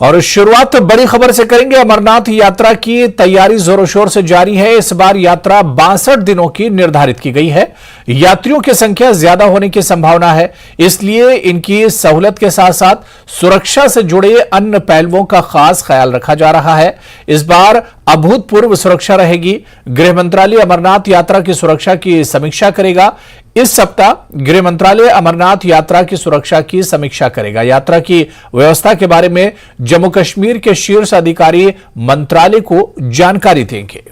और शुरुआत बड़ी खबर से करेंगे। अमरनाथ यात्रा की तैयारी जोरों शोर से जारी है। इस बार यात्रा 62 दिनों की निर्धारित की गई है। यात्रियों की संख्या ज्यादा होने की संभावना है, इसलिए इनकी सहूलत के साथ साथ सुरक्षा से जुड़े अन्य पहलुओं का खास ख्याल रखा जा रहा है। इस बार अभूतपूर्व सुरक्षा रहेगी। गृह मंत्रालय अमरनाथ यात्रा की सुरक्षा की समीक्षा करेगा। इस सप्ताह गृह मंत्रालय अमरनाथ यात्रा की सुरक्षा की समीक्षा करेगा। यात्रा की व्यवस्था के बारे में जम्मू कश्मीर के शीर्ष अधिकारी मंत्रालय को जानकारी देंगे।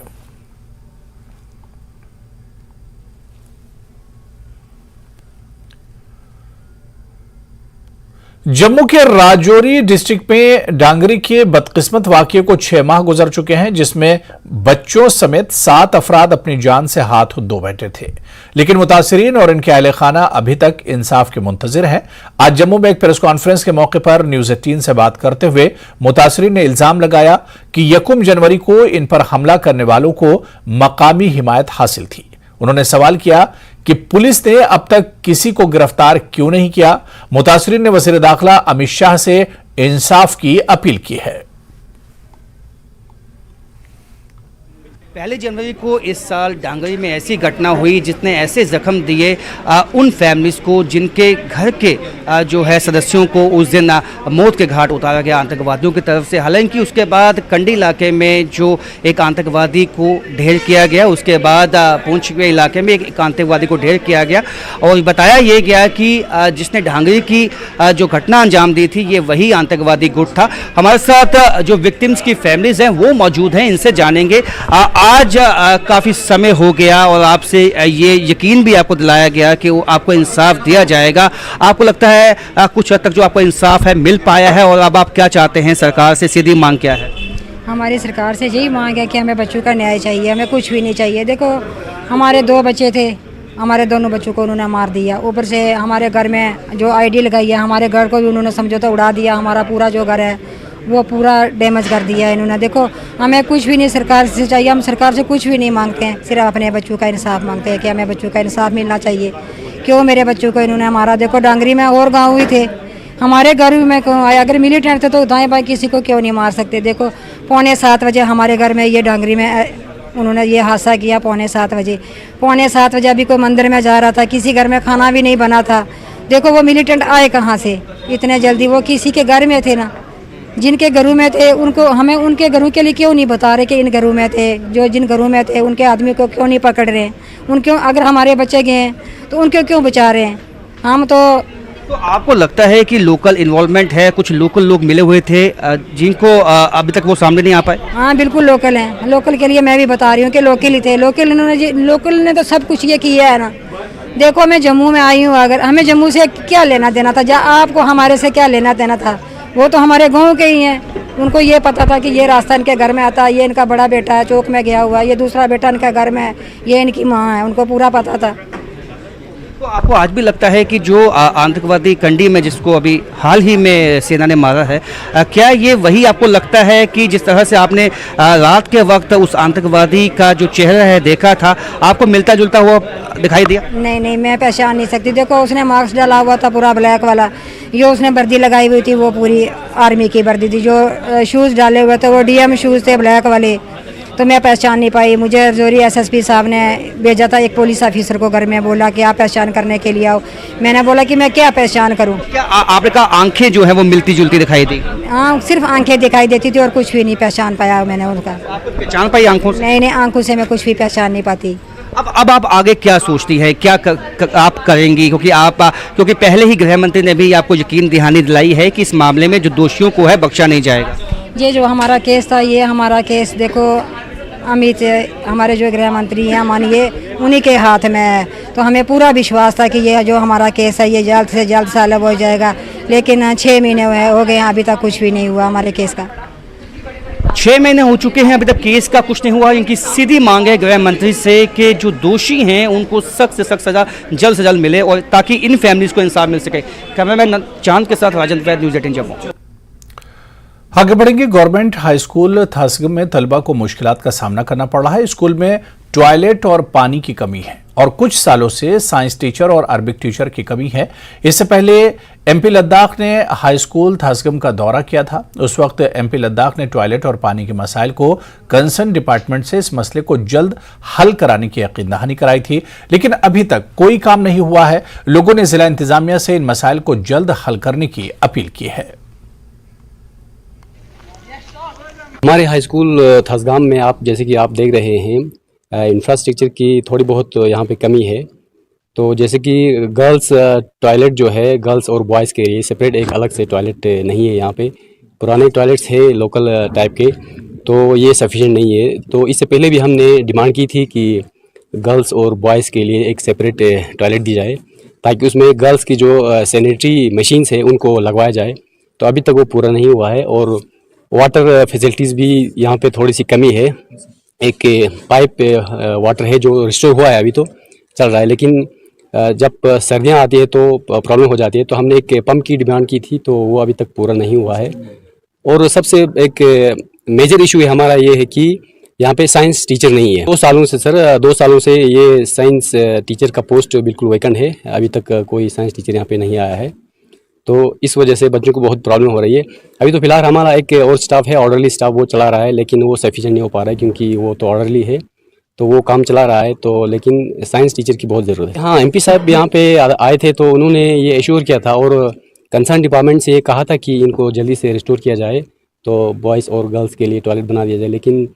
जम्मू के राजौरी डिस्ट्रिक्ट में डांगरी के बदकिस्मत वाकये को 6 माह गुजर चुके हैं, जिसमें बच्चों समेत 7 अफराद अपनी जान से हाथ धो बैठे थे, लेकिन मुतासिरीन और इनके अहले खाना अभी तक इंसाफ के मुंतजिर हैं। आज जम्मू में एक प्रेस कॉन्फ्रेंस के मौके पर न्यूज 18 से बात करते हुए मुतासिरीन ने इल्जाम लगाया कि 1 जनवरी को इन पर हमला करने वालों को मकामी हिमायत हासिल थी। उन्होंने सवाल किया कि पुलिस ने अब तक किसी को गिरफ्तार क्यों नहीं किया। मुतासिरीन ने वज़ीर दाखिला अमित शाह से इंसाफ की अपील की है। 1 जनवरी को इस साल डांगरी में ऐसी घटना हुई जिसने ऐसे जख्म दिए उन फैमिलीज़ को जिनके घर के जो है सदस्यों को उस दिन मौत के घाट उतारा गया आतंकवादियों की तरफ से। हालांकि उसके बाद कंडी इलाके में जो एक आतंकवादी को ढेर किया गया, उसके बाद पुंछ के इलाके में एक आतंकवादी को ढेर किया गया और बताया यह गया कि जिसने डांगरी की जो घटना अंजाम दी थी ये वही आतंकवादी गुट था। हमारे साथ जो विक्टिम्स की फैमिलीज़ हैं वो मौजूद हैं, इनसे जानेंगे। आज काफ़ी समय हो गया और आपसे ये यकीन भी आपको दिलाया गया कि आपको इंसाफ दिया जाएगा। आपको लगता है कुछ हद तक जो आपको इंसाफ है मिल पाया है, और अब आप क्या चाहते हैं? सरकार से सीधी मांग क्या है? हमारी सरकार से यही मांग है कि हमें बच्चों का न्याय चाहिए, हमें कुछ भी नहीं चाहिए। देखो, हमारे 2 बच्चे थे, हमारे दोनों बच्चों को उन्होंने मार दिया। ऊपर से हमारे घर में जो आईडी लगाई है, हमारे घर को भी उन्होंने समझौता उड़ा दिया। हमारा पूरा जो घर है वो पूरा डैमेज कर दिया है इन्होंने। देखो, हमें कुछ भी नहीं सरकार से चाहिए, हम सरकार से कुछ भी नहीं मांगते हैं, सिर्फ अपने बच्चों का इंसाफ मांगते हैं कि हमें बच्चों का इंसाफ मिलना चाहिए। क्यों मेरे बच्चों को इन्होंने मारा? देखो, डांगरी में और गाँव भी थे, हमारे घर में क्यों आए? अगर मिलिटेंट थे तो दाएँ बाएँ किसी को क्यों नहीं मार सकते? देखो, 6:45 बजे हमारे घर में ये डांगरी में उन्होंने ये हादसा किया। 6:45 बजे अभी कोई मंदिर में जा रहा था, किसी घर में खाना भी नहीं बना था। देखो, वो मिलिटेंट आए कहाँ से इतने जल्दी? वो किसी के घर में थे ना, जिनके घरों में थे उनको, हमें उनके घरों के लिए क्यों नहीं बता रहे कि इन घरों में थे? जो जिन घरों में थे उनके आदमी को क्यों नहीं पकड़ रहे हैं? उनके अगर हमारे बच्चे गए हैं तो उनको क्यों बचा रहे हैं? हम तो आपको लगता है कि लोकल इन्वॉल्वमेंट है? कुछ लोकल लोग मिले हुए थे जिनको अभी तक वो सामने नहीं आ पाए? हाँ, बिल्कुल लोकल हैं। लोकल के लिए मैं भी बता रही हूँ कि लोकल ही थे। लोकल ने तो सब कुछ ये किया है ना। देखो, मैं जम्मू में आई हूँ, अगर हमें जम्मू से क्या लेना देना था? आपको हमारे से क्या लेना देना था? वो तो हमारे गांव के ही हैं। उनको ये पता था कि ये रास्ता इनके घर में आता है, ये इनका बड़ा बेटा है चौक में गया हुआ, ये दूसरा बेटा इनका घर में है, ये इनकी माँ है, उनको पूरा पता था। तो आपको आज भी लगता है कि जो आतंकवादी कंडी में जिसको अभी हाल ही में सेना ने मारा है, क्या ये वही आपको लगता है कि जिस तरह से आपने रात के वक्त उस आतंकवादी का जो चेहरा है देखा था, आपको मिलता जुलता हुआ दिखाई दिया? नहीं, मैं पहचान नहीं सकती। देखो, उसने मास्क डाला हुआ था पूरा ब्लैक वाला, ये उसने वर्दी लगाई हुई थी, वो पूरी आर्मी की वर्दी थी। जो शूज़ डाले हुए थे वो डीएम शूज़ थे ब्लैक वाले, तो मैं पहचान नहीं पाई। मुझे जोरी एसएसपी साहब ने भेजा था एक पुलिस ऑफिसर को घर में, बोला कि आप पहचान करने के लिए आओ। मैंने बोला कि मैं क्या पहचान करूं? क्या आपने कहा आंखें जो है वो मिलती जुलती दिखाई दी? हाँ, सिर्फ आंखें दिखाई देती थी और कुछ भी नहीं पहचान पाया मैंने उनका। आप पहचान पाई आंखों से? नहीं, आंखों से मैं कुछ भी पहचान नहीं पाती। अब आप आगे क्या सोचती है, क्या आप करेंगी? क्योंकि पहले ही गृह मंत्री ने भी आपको यकीन दहानी दिलाई है कि इस मामले में जो दोषियों को है बख्शा नहीं जाएगा। ये जो हमारा केस था, ये हमारा केस देखो, अमित हमारे जो गृह मंत्री हैं मानिए उन्हीं के हाथ में है, तो हमें पूरा विश्वास था कि ये जो हमारा केस है ये जल्द से जल्द सॉल्व हो जाएगा। लेकिन 6 महीने हो गए हैं, अभी तक कुछ भी नहीं हुआ हमारे केस का। 6 महीने हो चुके हैं, अभी तक केस का कुछ नहीं हुआ। इनकी सीधी मांग है गृह मंत्री से कि जो दोषी हैं उनको सख्त से सख्त सजा जल्द से जल्द मिले, और ताकि इन फैमिलीज़ को इंसाफ मिल सके। कैमरामैन चांद के साथ राजन वैद, न्यूज़ 18 जम्मू। आगे बढ़ेंगे। गवर्नमेंट हाई स्कूल थासगम में तलबा को मुश्किलात का सामना करना पड़ रहा है। स्कूल में टॉयलेट और पानी की कमी है और कुछ सालों से साइंस टीचर और अरबिक टीचर की कमी है। इससे पहले एमपी लद्दाख ने हाई स्कूल थासगम का दौरा किया था। उस वक्त एमपी लद्दाख ने टॉयलेट और पानी के मसाइल को कंसर्न डिपार्टमेंट से इस मसले को जल्द हल कराने की यकीन दहानी कराई थी, लेकिन अभी तक कोई काम नहीं हुआ है। लोगों ने जिला इंतजामिया से इन मसाइल को जल्द हल करने की अपील की है। हमारे हाई स्कूल थासगाम में जैसे कि आप देख रहे हैं, इंफ्रास्ट्रक्चर की थोड़ी बहुत यहाँ पे कमी है। तो जैसे कि गर्ल्स टॉयलेट जो है, गर्ल्स और बॉयज़ के लिए सेपरेट एक अलग से टॉयलेट नहीं है। यहाँ पे पुराने टॉयलेट्स है लोकल टाइप के, तो ये सफिशिएंट नहीं है। तो इससे पहले भी हमने डिमांड की थी कि गर्ल्स और बॉयज़ के लिए एक सेपरेट टॉयलेट दी जाए, ताकि उसमें गर्ल्स की जो सैनिटरी मशीन्स है उनको लगवाया जाए। तो अभी तक वो पूरा नहीं हुआ है। और वाटर फैसिलिटीज़ भी यहाँ पे थोड़ी सी कमी है। एक पाइप वाटर है जो रिस्टोर हुआ है, अभी तो चल रहा है, लेकिन जब सर्दियाँ आती है तो प्रॉब्लम हो जाती है। तो हमने एक पंप की डिमांड की थी, तो वो अभी तक पूरा नहीं हुआ है। और सबसे एक मेजर इशू है हमारा ये है कि यहाँ पे साइंस टीचर नहीं है। 2 सालों से सर, 2 सालों से ये साइंस टीचर का पोस्ट बिल्कुल वैकेंट है। अभी तक कोई साइंस टीचर यहाँ पे नहीं आया है, तो इस वजह से बच्चों को बहुत प्रॉब्लम हो रही है। अभी तो फिलहाल हमारा एक और स्टाफ है, ऑर्डरली स्टाफ, वो चला रहा है, लेकिन वो सफिशिएंट नहीं हो पा रहा है क्योंकि वो तो ऑर्डरली है, तो वो काम चला रहा है। तो लेकिन साइंस टीचर की बहुत ज़रूरत है। हाँ, एमपी साहब यहाँ पे आए थे, तो उन्होंने ये एश्योर किया था और कंसर्न डिपार्टमेंट से ये कहा था कि इनको जल्दी से रिस्टोर किया जाए, तो बॉयज़ और गर्ल्स के लिए टॉयलेट बना दिया जाए। लेकिन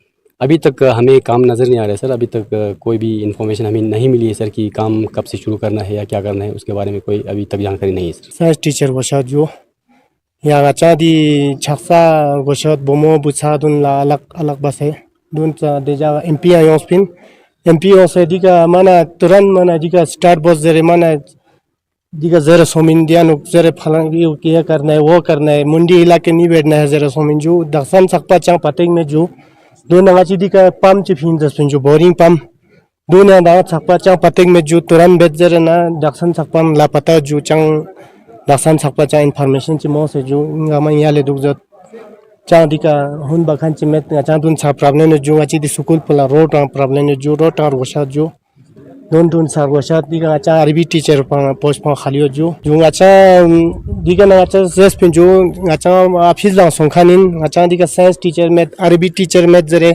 अभी तक हमें काम नज़र नहीं आ रहा है सर। अभी तक कोई भी इन्फॉर्मेशन हमें नहीं मिली है सर कि काम कब से शुरू करना है या क्या करना है, उसके बारे में कोई अभी तक जानकारी नहीं है सर। साइंस टीचर वशाद जो यहाँ चाँदी छक्सा वशाद बोमो बुछा दुन ला अलग अलग बस है दुन देजा एमपी आयों स्पिन एमपी से दिका माना तुरंत माना दिका स्टार्ट बस जरे माना दिका जरा सोमिन दिया नुक जरे फलांगी क्या करना है वो करना है, मुंडी इलाके नहीं बैठना है जरा सोमिन जो दक्षिण सकपा चाँग पतेंग में जो दो नगाची दिका पम्प चिफिन जस्पिन जो बोरिंग पम्प दो नगा सकपा चाँग पतेंग में जो तुरंत बैठ जरे ना दक्षिण सकपा लापता जो चाँग दक्षिण सकपा चाँग इन्फॉर्मेशन ची मो से जो इंगामा यहाँ ले दुख जत चाँग दिका हुन बखान ची में चाँग दुन सा प्रॉब्लम है जो अच्छी दी स्कूल पुला रोड प्रॉब्लम है जो रोड और वशाद जो दोन साल वशाद दिका अच्छा अरबी टीचर पोस्ट पर खाली हो जो अच्छा दिका ना अच्छा जस पे जो अच्छा ऑफिस ला सोंखानिन अच्छा दिका साइंस टीचर में अरबी टीचर में जरे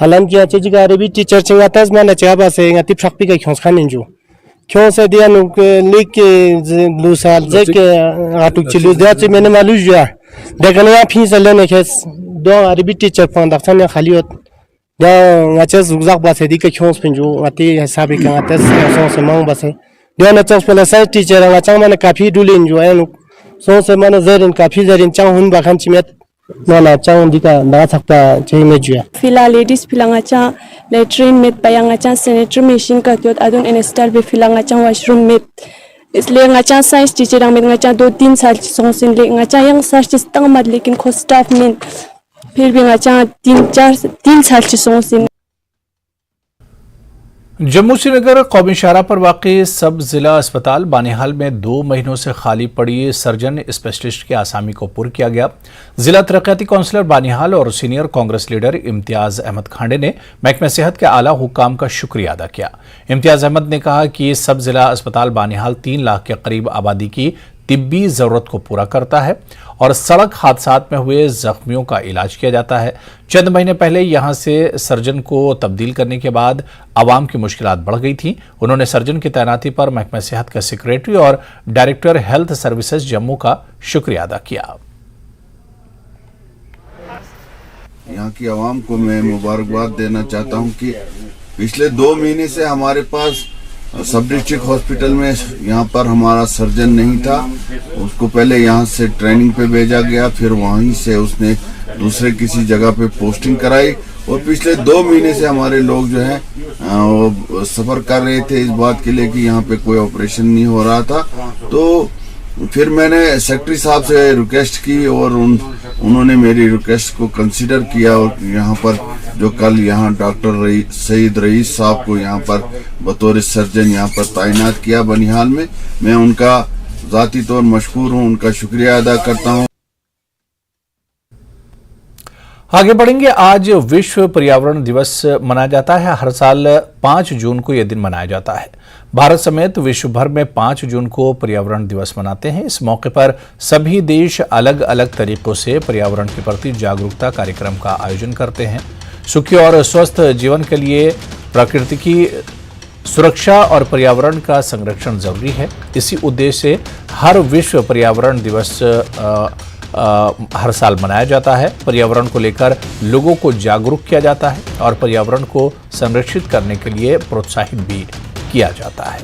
हालां कि अच्छा दिका अरबी टीचर चिंगा तस में ना चाबा से ngati praktika khons खानिन जो क्यों से दिया नु लिक लूसा जके आटुक चिलु दिया चे मैंने मालूम जो देखने आप ही चले ने केस दो अरबी टीचर पर दक्षिण खाली हो दा अच्छा जुगजाक बस है दिका क्यों से जो आते हिसाब का आते सो से मांग बस है दिया ना चस पहले साइंस टीचर अच्छा मैंने काफी डुलिन जो है सो से मैंने जरिन काफी जरिन चांग हुन बखान चिमेत ना चांग दिका ना सकता चाहिए में जो फिलहाल लेडीज फिलांगाचा लेट्रिन में पयांगाचा सैनिटरी मशीन का तो अदुन इंस्टॉल भी फिलांगाचा वॉशरूम में इसलिए ngacha साइंस टीचर में ngacha 2-3 साल सोसिन ले ngacha yang सर्च तंग मत लेकिन खो स्टाफ में फिर भी ngacha 3 साल सोसिन। जम्मू श्रीनगर कौमी शाहराह पर वाक़ई सब जिला अस्पताल बानिहाल में 2 महीनों से खाली पड़ी सर्जन स्पेशलिस्ट के आसामी को पुर किया गया। जिला तरक्याती काउंसलर बानिहाल और सीनियर कांग्रेस लीडर इम्तियाज अहमद खांडे ने महकमे सेहत के आला हुकाम का शुक्रिया अदा किया। इम्तियाज अहमद ने कहा कि सब जिला अस्पताल बानिहाल 3 लाख के करीब आबादी की तिब्बी जरूरत को पूरा करता है और सड़क हादसात में हुए जख्मियों का इलाज किया जाता है। चंद महीने पहले यहां से सर्जन को तब्दील करने के बाद आवाम की मुश्किलात बढ़ गई थी। उन्होंने सर्जन की तैनाती पर महकमा सेहत के सेक्रेटरी और डायरेक्टर हेल्थ सर्विसेज जम्मू का शुक्रिया अदा किया। यहाँ की आवाम को मैं मुबारकबाद देना चाहता हूँ कि पिछले 2 महीने से हमारे पास सब डिस्ट्रिक्ट हॉस्पिटल में यहाँ पर हमारा सर्जन नहीं था। उसको पहले यहाँ से ट्रेनिंग पे भेजा गया, फिर वहीं से उसने दूसरे किसी जगह पे पोस्टिंग कराई और पिछले 2 महीने से हमारे लोग जो है वो सफर कर रहे थे इस बात के लिए कि यहाँ पे कोई ऑपरेशन नहीं हो रहा था। तो फिर मैंने सेक्रेटरी साहब से रिक्वेस्ट की और उन्होंने मेरी रिक्वेस्ट को कंसीडर किया और यहाँ पर जो कल यहाँ डॉक्टर सईद रईस साहब को यहाँ पर बतौर सर्जन यहाँ पर तैनात किया बनिहाल में, मैं उनका ज़ाती तौर मशकूर हूँ, उनका शुक्रिया अदा करता हूँ। आगे बढ़ेंगे। आज विश्व पर्यावरण दिवस मनाया जाता है। हर साल 5 जून को यह दिन मनाया जाता है। भारत समेत विश्व भर में 5 जून को पर्यावरण दिवस मनाते हैं। इस मौके पर सभी देश अलग अलग तरीकों से पर्यावरण के प्रति जागरूकता कार्यक्रम का आयोजन करते हैं। सुखी और स्वस्थ जीवन के लिए प्रकृति की सुरक्षा और पर्यावरण का संरक्षण जरूरी है। इसी उद्देश्य से हर विश्व पर्यावरण दिवस हर साल मनाया जाता है। पर्यावरण को लेकर लोगों को जागरूक किया जाता है और पर्यावरण को संरक्षित करने के लिए प्रोत्साहित भी किया जाता है।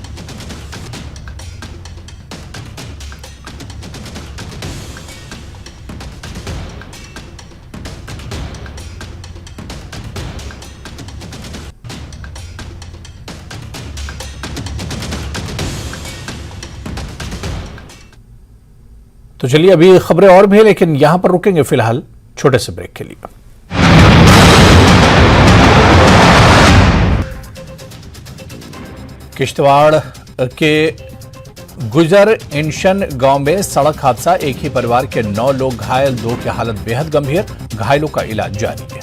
तो चलिए, अभी खबरें और भी है, लेकिन यहां पर रुकेंगे फिलहाल छोटे से ब्रेक के लिए। किश्तवाड़ के गुजर इंशन गांव में सड़क हादसा, एक ही परिवार के 9 लोग घायल, 2 की हालत बेहद गंभीर, घायलों का इलाज जारी है।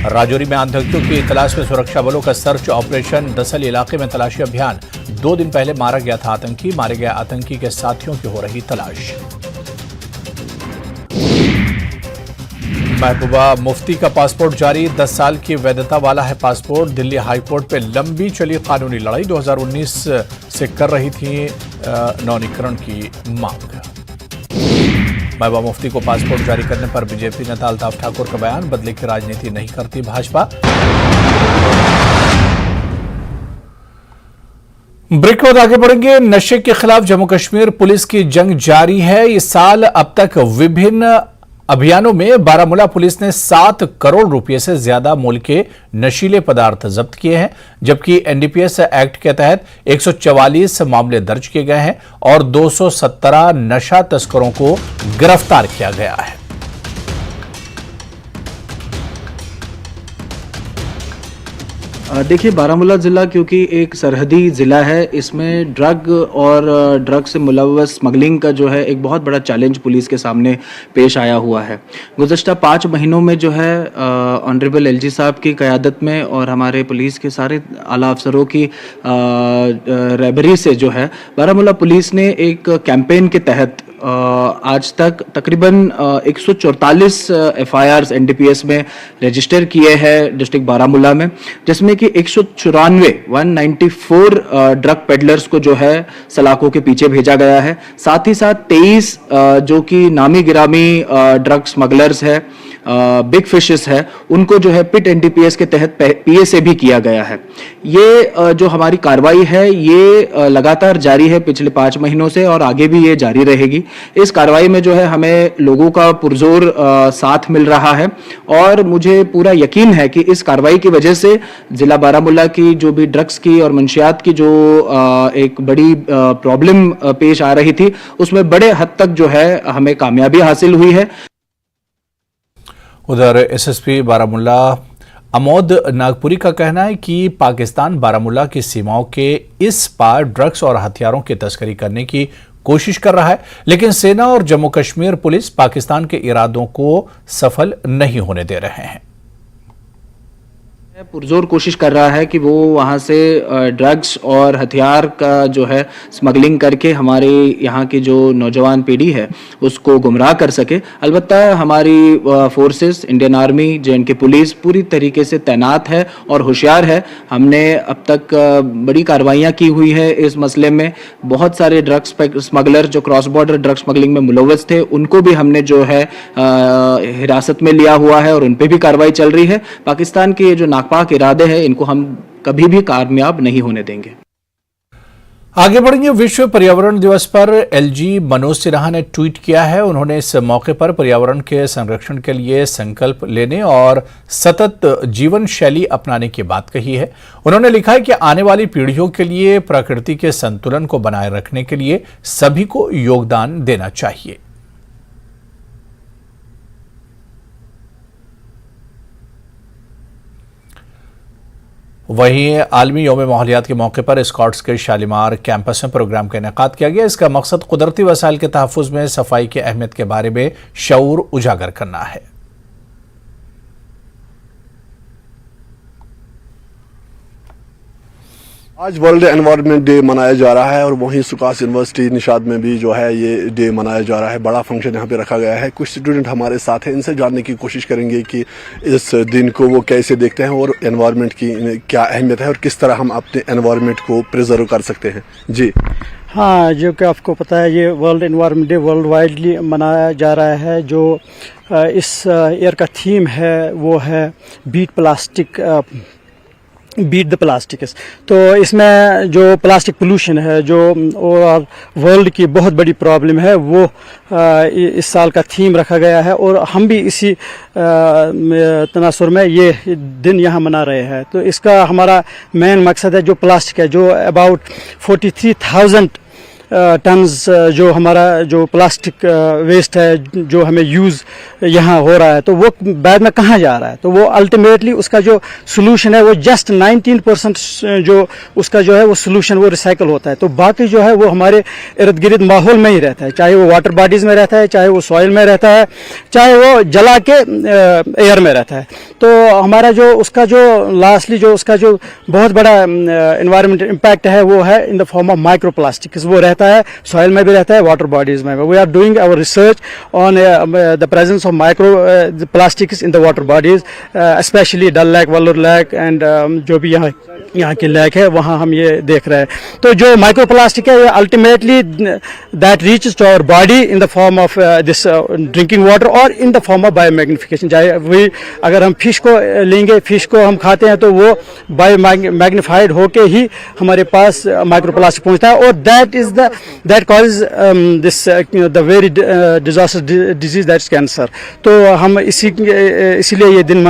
राजौरी में आतंकियों की तलाश में सुरक्षा बलों का सर्च ऑपरेशन, दसल इलाके में तलाशी अभियान। 2 दिन पहले मारा गया था आतंकी, मारे गए आतंकी के साथियों की हो रही तलाश। महबूबा मुफ्ती का पासपोर्ट जारी, 10 साल की वैधता वाला है पासपोर्ट। दिल्ली हाईकोर्ट पे लंबी चली कानूनी लड़ाई, 2019 से कर रही थी नवीनीकरण की मांग। महबूबा मुफ्ती को पासपोर्ट जारी करने पर बीजेपी नेता अल्ताफ ठाकुर का बयान, बदले की राजनीति नहीं करती भाजपा। ब्रेक के बाद आगे बढ़ेंगे। नशे के खिलाफ जम्मू कश्मीर पुलिस की जंग जारी है। इस साल अब तक विभिन्न अभियानों में बारामूला पुलिस ने 7 करोड़ रुपए से ज्यादा मूल्य के नशीले पदार्थ जब्त किए हैं, जबकि एनडीपीएस एक्ट के तहत 144 मामले दर्ज किए गए हैं और 217 नशा तस्करों को गिरफ्तार किया गया है। देखिए, बारामूला ज़िला क्योंकि एक सरहदी ज़िला है, इसमें ड्रग और ड्रग से मुलव्वस स्मगलिंग का जो है एक बहुत बड़ा चैलेंज पुलिस के सामने पेश आया हुआ है। गुज़श्ता 5 महीनों में जो है ऑनरेबल एलजी साहब की क़यादत में और हमारे पुलिस के सारे आला अफसरों की रहबरी से जो है बारामूला पुलिस ने एक कैंपेन के तहत आज तक तकरीबन 144 एफआईआर्स एनडीपीएस में रजिस्टर किए हैं डिस्ट्रिक्ट बारामूला में, जिसमें कि 194 ड्रग पेडलर्स को जो है सलाखों के पीछे भेजा गया है। साथ ही साथ 23 जो कि नामी गिरामी ड्रग स्मगलर्स है, बिग फिशेस है, उनको जो है पिट एनडीपीएस के तहत पीएसए भी किया गया है। ये जो हमारी कार्रवाई है ये लगातार जारी है पिछले 5 महीनों से और आगे भी ये जारी रहेगी। इस कार्रवाई में जो है हमें लोगों का पुरजोर साथ मिल रहा है और मुझे पूरा यकीन है कि इस कार्रवाई की वजह से जिला बारामूला की जो भी ड्रग्स की और मंशियात की जो एक बड़ी प्रॉब्लम पेश आ रही थी, उसमें बड़े हद तक जो है हमें कामयाबी हासिल हुई है। उधर एसएसपी बारामूला अमोद नागपुरी का कहना है कि पाकिस्तान बारामूला की सीमाओं के इस पार ड्रग्स और हथियारों की तस्करी करने की कोशिश कर रहा है, लेकिन सेना और जम्मू कश्मीर पुलिस पाकिस्तान के इरादों को सफल नहीं होने दे रहे हैं। पुरजोर कोशिश कर रहा है कि वो वहाँ से ड्रग्स और हथियार का जो है स्मगलिंग करके हमारे यहाँ की जो नौजवान पीढ़ी है उसको गुमराह कर सके। अलबत्ता हमारी forces, Indian army, J&K police पूरी तरीके से तैनात है और होशियार है। हमने अब तक बड़ी कार्रवाइयाँ की हुई है इस मसले में। बहुत सारे ड्रग्स स्मगलर जो क्रॉस बॉर्डर ड्रग स्मगलिंग में मुलव्वस थे, उनको भी हमने जो है हिरासत में लिया हुआ है और उन पर भी कार्रवाई चल रही है। पाकिस्तान के जो नापाक इरादे हैं, इनको हम कभी भी कामयाब नहीं होने देंगे। आगे बढ़ेंगे। विश्व पर्यावरण दिवस पर एलजी मनोज सिन्हा ने ट्वीट किया है। उन्होंने इस मौके पर पर्यावरण के संरक्षण के लिए संकल्प लेने और सतत जीवन शैली अपनाने की बात कही है। उन्होंने लिखा है कि आने वाली पीढ़ियों के लिए प्रकृति के संतुलन को बनाए रखने के लिए सभी को योगदान देना चाहिए। वहीं आलमी यौम माहौलियात के मौके पर स्कॉट्स के शालीमार कैंपस में प्रोग्राम का इनेकाद किया गया। इसका मकसद कुदरती वसाइल के तहफ्फुज़ में सफाई की अहमियत के बारे में शऊर उजागर करना है। आज वर्ल्ड एनवायरनमेंट डे मनाया जा रहा है और वहीं सुकास यूनिवर्सिटी निशाद में भी जो है ये डे मनाया जा रहा है। बड़ा फंक्शन यहाँ पे रखा गया है। कुछ स्टूडेंट हमारे साथ हैं, इनसे जानने की कोशिश करेंगे कि इस दिन को वो कैसे देखते हैं और एनवायरनमेंट की क्या अहमियत है और किस तरह हम अपने एनवायरनमेंट को प्रिजर्व कर सकते हैं। जी हाँ, जो कि आपको पता है ये world environment day world widely मनाया जा रहा है। जो इस ईयर का थीम है वो है बीट द प्लास्टिक। तो इसमें जो प्लास्टिक पोल्यूशन है, जो ओवरऑल वर्ल्ड की बहुत बड़ी प्रॉब्लम है, वो इस साल का थीम रखा गया है और हम भी इसी तनासुर में ये दिन यहाँ मना रहे हैं। तो इसका हमारा मेन मकसद है जो प्लास्टिक है, जो अबाउट 43,000 टन्स जो हमारा जो प्लास्टिक वेस्ट है जो हमें यूज़ यहाँ हो रहा है, तो वो बाद में कहाँ जा रहा है। तो वो अल्टीमेटली उसका जो सोल्यूशन है वो जस्ट 19% जो उसका जो है वो सोल्यूशन वो रिसाइकल होता है। तो बाकी जो है वो हमारे इर्द गिर्द माहौल में ही रहता है, चाहे वो वाटर बॉडीज़ में रहता है, चाहे वो सॉइल में रहता है, चाहे वो जला के एयर में रहता है। तो हमारा जो उसका जो लास्टली जो उसका जो बहुत बड़ा एनवायरमेंटल इम्पैक्ट है वो है in the form of micro plastics. वो रहता है सॉइल में भी रहता है, वाटर बॉडीज में। We are doing our research on the presence of micro plastics in the water bodies, specially Dal lake, Wular lake and जो भी यहाँ के लेक है वहाँ हम ये देख रहे हैं। तो जो माइक्रो प्लास्टिक है ultimately that reaches to our body in the form of this drinking water और in the form of biomagnification. चाहे वही अगर हम फिश को लेंगे, फिश को हम खाते हैं तो वो बायोमैग्निफाइड होके ही हमारे पास माइक्रो प्लास्टिक पहुँचता है और that causes this the very disastrous disease, that's cancer। तो हम इसीलिए ये दिन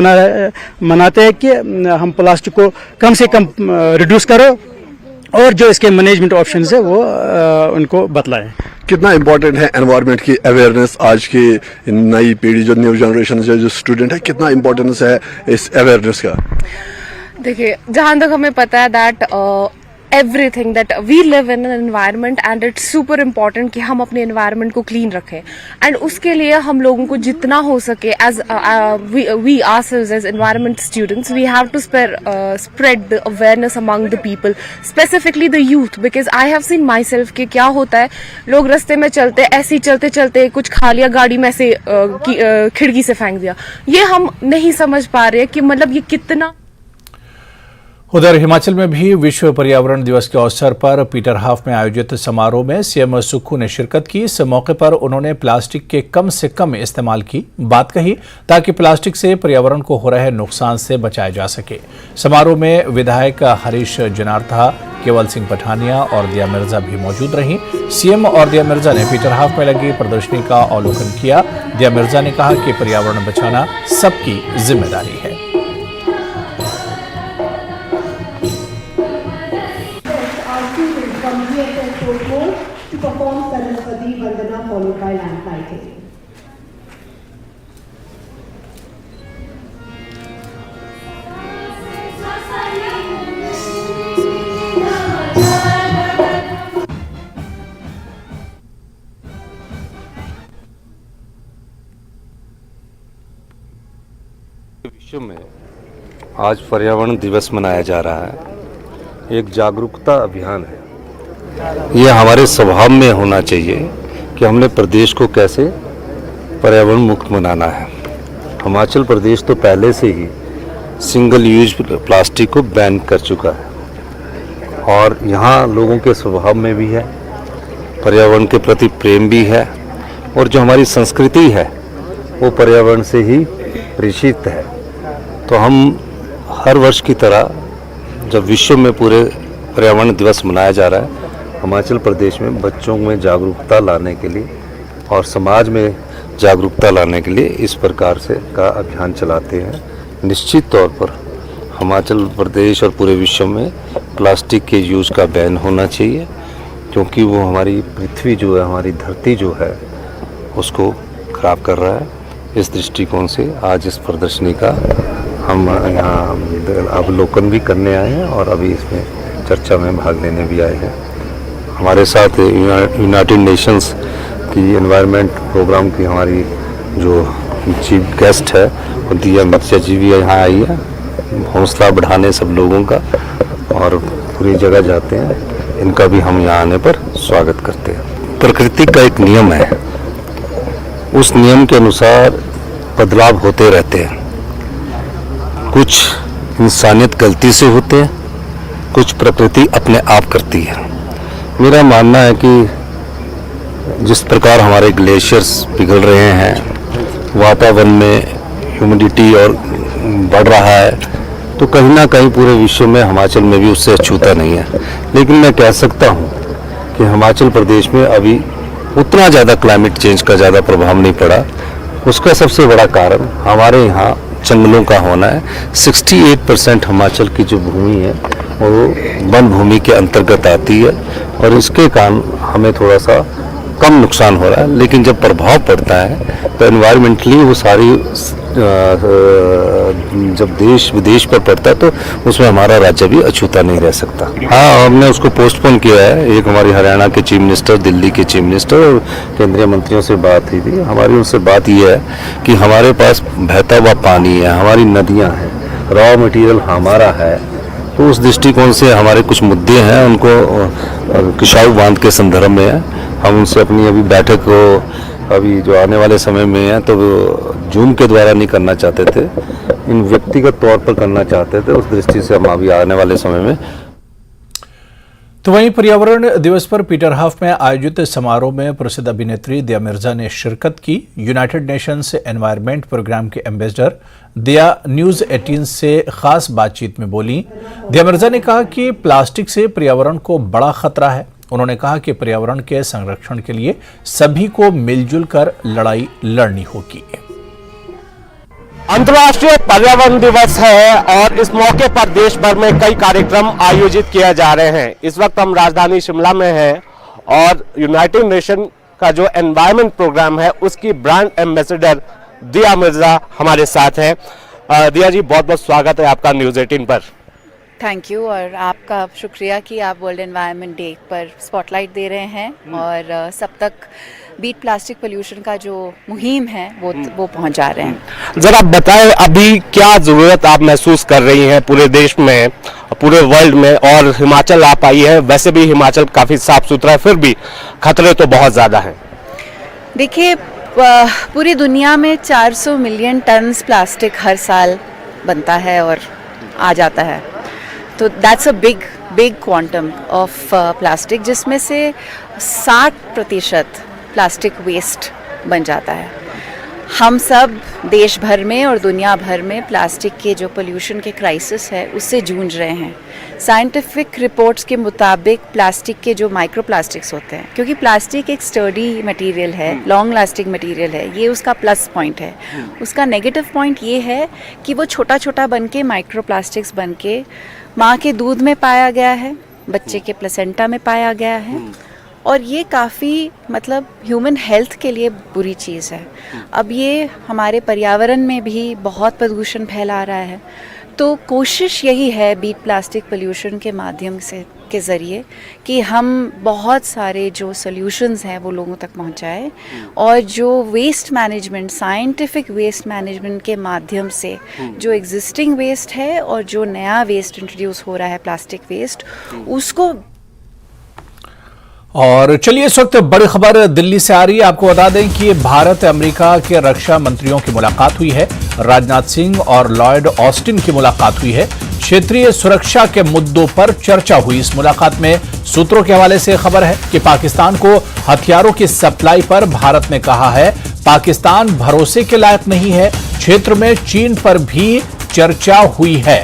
मनाते हैं कि हम प्लास्टिक को कम से कम रिड्यूस करो और जो इसके मैनेजमेंट ऑप्शंस है वो उनको बतलाएं। कितना इम्पोर्टेंट है एनवायरनमेंट की अवेयरनेस आज की नई पीढ़ी जो न्यू जनरेशन जो स्टूडेंट है, कितना इम्पोर्टेंस है इस अवेयरनेस का? देखिए, जहाँ तक हमें पता है that everything that we live in an environment and it's super important कि हम अपने environment को clean रखें and उसके लिए हम लोगों को जितना हो सके as we ourselves as environment students we have to spread the awareness among the people, specifically the youth, because I have seen myself कि क्या होता है, लोग रास्ते में चलते ऐसे ही चलते चलते कुछ खा लिया, गाड़ी में से खिड़की से फेंक दिया। ये हम नहीं समझ पा रहे कि मतलब ये कितना। उधर हिमाचल में भी विश्व पर्यावरण दिवस के अवसर पर पीटर हाफ में आयोजित समारोह में सीएम सुक्खू ने शिरकत की। इस मौके पर उन्होंने प्लास्टिक के कम से कम इस्तेमाल की बात कही ताकि प्लास्टिक से पर्यावरण को हो रहे नुकसान से बचाया जा सके। समारोह में विधायक हरीश जनार्था, केवल सिंह पठानिया और दिया मिर्जा भी मौजूद रहीं। सीएम और दिया मिर्जा ने पीटर हाफ में लगी प्रदर्शनी का अवलोकन किया। दिया मिर्जा ने कहा कि पर्यावरण बचाना सबकी जिम्मेदारी है। विश्व में आज पर्यावरण दिवस मनाया जा रहा है। एक जागरूकता अभियान है। ये हमारे स्वभाव में होना चाहिए कि हमने प्रदेश को कैसे पर्यावरण मुक्त बनाना है। हिमाचल प्रदेश तो पहले से ही सिंगल यूज प्लास्टिक को बैन कर चुका है और यहाँ लोगों के स्वभाव में भी है, पर्यावरण के प्रति प्रेम भी है और जो हमारी संस्कृति है वो पर्यावरण से ही परिचित है। तो हम हर वर्ष की तरह जब विश्व में पूरे पर्यावरण दिवस मनाया जा रहा है, हिमाचल प्रदेश में बच्चों में जागरूकता लाने के लिए और समाज में जागरूकता लाने के लिए इस प्रकार से का अभियान चलाते हैं। निश्चित तौर पर हिमाचल प्रदेश और पूरे विश्व में प्लास्टिक के यूज़ का बैन होना चाहिए, क्योंकि वो हमारी पृथ्वी जो है, हमारी धरती जो है, उसको खराब कर रहा है। इस दृष्टिकोण से आज इस प्रदर्शनी का हम यहाँ अवलोकन भी करने आए हैं और अभी इसमें चर्चा में भाग लेने भी आए हैं। हमारे साथ यूनाइटेड नेशंस की एनवायरनमेंट प्रोग्राम की हमारी जो चीफ गेस्ट है वो दिया मिर्जा जी भी यहाँ आई है, हौसला बढ़ाने सब लोगों का और पूरी जगह जाते हैं, इनका भी हम यहाँ आने पर स्वागत करते हैं। प्रकृति का एक नियम है, उस नियम के अनुसार बदलाव होते रहते हैं। कुछ इंसानियत गलती से होते हैं, कुछ प्रकृति अपने आप करती है। मेरा मानना है कि जिस प्रकार हमारे ग्लेशियर्स पिघल रहे हैं, वातावरण में ह्यूमिडिटी और बढ़ रहा है, तो कहीं ना कहीं पूरे विश्व में हिमाचल में भी उससे अछूता नहीं है। लेकिन मैं कह सकता हूँ कि हिमाचल प्रदेश में अभी उतना ज़्यादा क्लाइमेट चेंज का ज़्यादा प्रभाव नहीं पड़ा। उसका सबसे बड़ा कारण हमारे यहाँ जंगलों का होना है। 68% हिमाचल की जो भूमि है वो वन भूमि के अंतर्गत आती है और इसके कारण हमें थोड़ा सा कम नुकसान हो रहा है। लेकिन जब प्रभाव पड़ता है तो एनवायरमेंटली वो सारी जब देश विदेश पर पड़ता है तो उसमें हमारा राज्य भी अछूता नहीं रह सकता। हाँ, हमने उसको पोस्टपोन किया है। एक हमारी हरियाणा के चीफ मिनिस्टर, दिल्ली के चीफ मिनिस्टर और केंद्रीय मंत्रियों से बात हुई थी। हमारी उनसे बात यह है कि हमारे पास बहता हुआ पानी है, हमारी नदियाँ हैं, रॉ मटेरियल हमारा है, तो उस दृष्टिकोण से हमारे कुछ मुद्दे हैं, उनको किशाऊ बांध के संदर्भ में है। हम उनसे अपनी अभी बैठक को अभी जो आने वाले समय में है तो जूम के द्वारा नहीं करना चाहते थे, इन व्यक्तिगत तौर पर करना चाहते थे। उस दृष्टि से हम अभी आने वाले समय में। तो वहीं पर्यावरण दिवस पर पीटर हाफ में आयोजित समारोह में प्रसिद्ध अभिनेत्री दिया मिर्जा ने शिरकत की। यूनाइटेड नेशंस एनवायरनमेंट प्रोग्राम के एम्बेसडर दिया न्यूज 18 से खास बातचीत में बोली। दिया मिर्जा ने कहा कि प्लास्टिक से पर्यावरण को बड़ा खतरा है। उन्होंने कहा कि पर्यावरण के संरक्षण के लिए सभी को मिलजुल कर लड़ाई लड़नी होगी। अंतर्राष्ट्रीय पर्यावरण दिवस है और इस मौके पर देश भर में कई कार्यक्रम आयोजित किए जा रहे हैं। इस वक्त हम राजधानी शिमला में हैं और यूनाइटेड नेशन का जो एनवायरनमेंट प्रोग्राम है उसकी ब्रांड एम्बेसडर दिया मिर्जा हमारे साथ हैं। दिया जी, बहुत बहुत स्वागत है आपका न्यूज़ 18 पर। थैंक यू, और आपका शुक्रिया कि आप वर्ल्ड एनवायरनमेंट डे पर स्पॉटलाइट दे रहे हैं और सब तक बीट प्लास्टिक पोल्यूशन का जो मुहिम है वो पहुंचा रहे हैं। जरा बताएं, अभी क्या ज़रूरत आप महसूस कर रही हैं पूरे देश में, पूरे वर्ल्ड में, और हिमाचल आप आई है। वैसे भी हिमाचल काफ़ी साफ सुथरा है, फिर भी खतरे तो बहुत ज़्यादा हैं। देखिए, पूरी दुनिया में 400 मिलियन टन प्लास्टिक हर साल बनता है और आ जाता है, तो that's a big quantum of plastic, जिसमें से 60% प्लास्टिक वेस्ट बन जाता है। हम सब देश भर में और दुनिया भर में प्लास्टिक के जो पोल्यूशन के क्राइसिस है उससे जूझ रहे हैं। साइंटिफिक रिपोर्ट्स के मुताबिक प्लास्टिक के जो माइक्रो प्लास्टिक्स होते हैं, क्योंकि प्लास्टिक एक स्टर्डी मटेरियल है, लॉन्ग लास्टिंग मटेरियल है, ये उसका प्लस पॉइंट है। उसका नेगेटिव पॉइंट ये है कि वो छोटा छोटा बन के माइक्रो प्लास्टिक्स बन के माँ के दूध में पाया गया है, बच्चे के प्लेसेंटा में पाया गया है, और ये काफ़ी मतलब ह्यूमन हेल्थ के लिए बुरी चीज़ है। अब ये हमारे पर्यावरण में भी बहुत प्रदूषण फैला रहा है। तो कोशिश यही है बीट प्लास्टिक पोल्यूशन के माध्यम से के ज़रिए कि हम बहुत सारे जो सॉल्यूशंस हैं वो लोगों तक पहुंचाएं, और जो waste management, scientific waste management के माध्यम से जो एग्जिस्टिंग वेस्ट है और जो नया वेस्ट इंट्रोड्यूस हो रहा है प्लास्टिक वेस्ट, उसको। और चलिए, इस वक्त बड़ी खबर दिल्ली से आ रही है। आपको बता दें कि भारत अमेरिका के रक्षा मंत्रियों की मुलाकात हुई है। राजनाथ सिंह और लॉयड ऑस्टिन की मुलाकात हुई है। क्षेत्रीय सुरक्षा के मुद्दों पर चर्चा हुई। इस मुलाकात में सूत्रों के हवाले से खबर है कि पाकिस्तान को हथियारों की सप्लाई पर भारत ने कहा है पाकिस्तान भरोसे के लायक नहीं है। क्षेत्र में चीन पर भी चर्चा हुई है।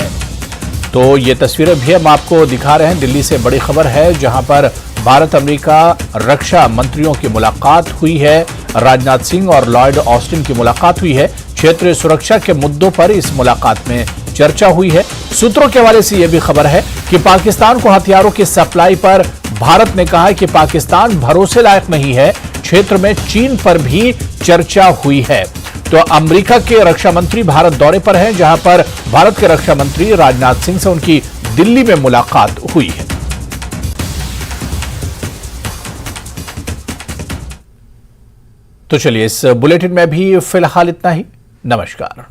तो ये तस्वीरें भी हम आपको दिखा रहे हैं। दिल्ली से बड़ी खबर है जहां पर भारत अमेरिका रक्षा मंत्रियों की मुलाकात हुई है। राजनाथ सिंह और लॉयड ऑस्टिन की मुलाकात हुई है। क्षेत्रीय सुरक्षा के मुद्दों पर इस मुलाकात में चर्चा हुई है। सूत्रों के हवाले से यह भी खबर है कि पाकिस्तान को हथियारों की सप्लाई पर भारत ने कहा है कि पाकिस्तान भरोसे लायक नहीं है। क्षेत्र में चीन पर भी चर्चा हुई है। तो अमेरिका के रक्षा मंत्री भारत दौरे पर हैं, जहां पर भारत के रक्षा मंत्री राजनाथ सिंह से उनकी दिल्ली में मुलाकात हुई है। तो चलिए, इस बुलेटिन में भी फिलहाल इतना ही। नमस्कार।